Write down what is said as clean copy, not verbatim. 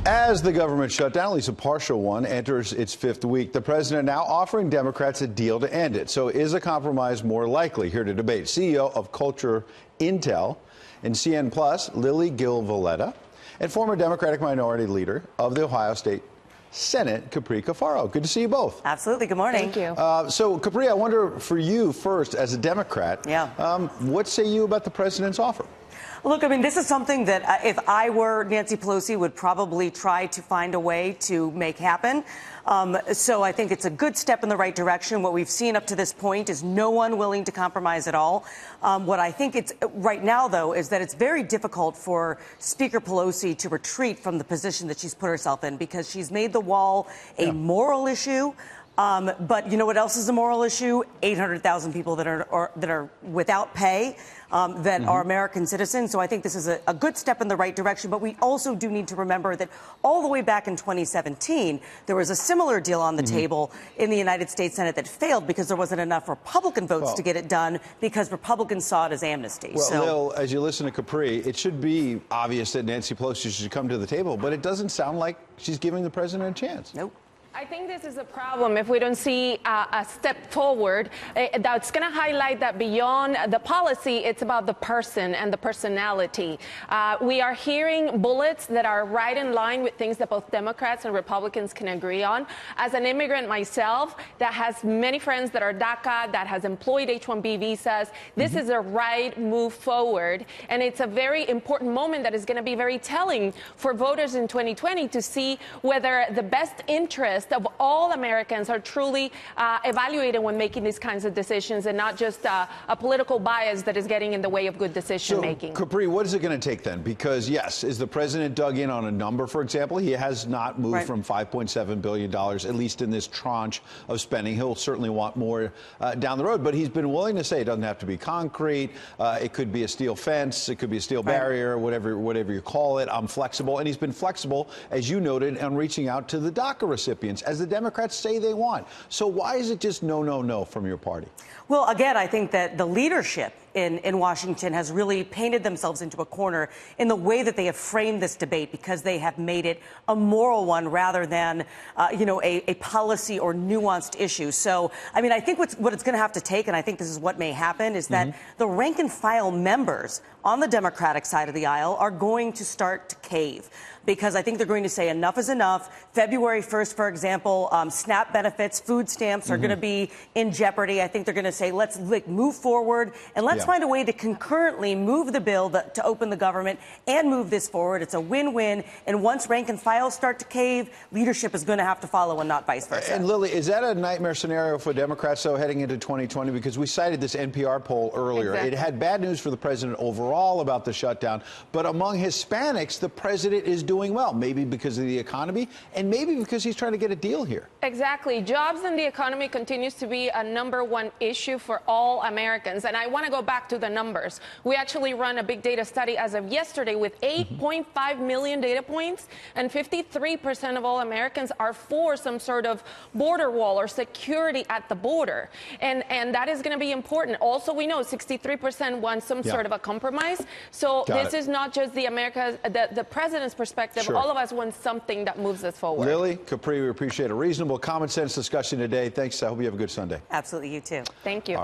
As the government shutdown, at least a partial one, enters its fifth week, the president now offering Democrats a deal to end it. So is a compromise more likely? Here to debate, CEO of Culture Intel and Cien Plus, Lili Valetta, and former Democratic minority leader of the Ohio State Senate, Capri Cafaro. Good to see you both. Absolutely. Good morning. Thank you. So, Capri, I wonder for you first, as a Democrat, what say you about the president's offer? Look, I mean, this is something that if I were Nancy Pelosi would probably try to find a way to make happen. So I think it's a good step in the right direction. What we've seen up to this point is no one willing to compromise at all. What I think it's right now, though, is that it's very difficult for Speaker Pelosi to retreat from the position that she's put herself in because she's made the wall a moral issue. But you know what else is a moral issue? 800,000 people that are without pay, that are American citizens. So I think this is a good step in the right direction. But we also do need to remember that all the way back in 2017, there was a similar deal on the table in the United States Senate that failed because there wasn't enough Republican votes to get it done because Republicans saw it as amnesty. Well, Lil, as you listen to Capri, it should be obvious that Nancy Pelosi should come to the table, but it doesn't sound like she's giving the president a chance. Nope. I think this is a problem if we don't see a step forward. That's going to highlight that beyond the policy, it's about the person and the personality. We are hearing bullets that are right in line with things that both Democrats and Republicans can agree on. As an immigrant myself that has many friends that are DACA, that has employed H-1B visas, this is a right move forward. And it's a very important moment that is going to be very telling for voters in 2020 to see whether the best interest of all Americans are truly evaluated when making these kinds of decisions and not just a political bias that is getting in the way of good decision making. So, Capri, what is it going to take then? Because, yes, is the president dug in on a number, for example? He has not moved from $5.7 billion, at least in this tranche of spending. He'll certainly want more down the road, but he's been willing to say it doesn't have to be concrete. It could be a steel fence. It could be a steel barrier, whatever you call it. I'm flexible. And he's been flexible, as you noted, on reaching out to the DACA recipients, as the Democrats say they want. So why is it just no, no, no from your party? Well, again, I think that the leadership in Washington has really painted themselves into a corner in the way that they have framed this debate because they have made it a moral one rather than, a policy or nuanced issue. So, I mean, I think what it's going to have to take, and I think this is what may happen, is that the rank and file members on the Democratic side of the aisle are going to start to cave. Because I think they're going to say enough is enough. February 1st, for example, SNAP benefits, food stamps are going to be in jeopardy. I think they're going to say, let's move forward and let's find a way to concurrently move the bill to open the government and move this forward. It's a win-win. And once rank and file start to cave, leadership is going to have to follow and not vice versa. And Lili, is that a nightmare scenario for Democrats, though, heading into 2020? Because we cited this NPR poll earlier. It had bad news for the president overall about the shutdown. But among Hispanics, the president is doing well, maybe because of the economy and maybe because he's trying to get a deal here. Exactly. Jobs and the economy continues to be a #1 issue for all Americans. And I want to go back to the numbers. We actually run a big data study as of yesterday with 8.5 million data points, and 53% of all Americans are for some sort of border wall or security at the border. And that is going to be important. Also, we know 63% want some sort of a compromise. So this is not just the president's perspective. All of us want something that moves us forward. Lili, Capri, we appreciate a reasonable, common sense discussion today. Thanks. I hope you have a good Sunday. Absolutely. You too. Thank you. All right.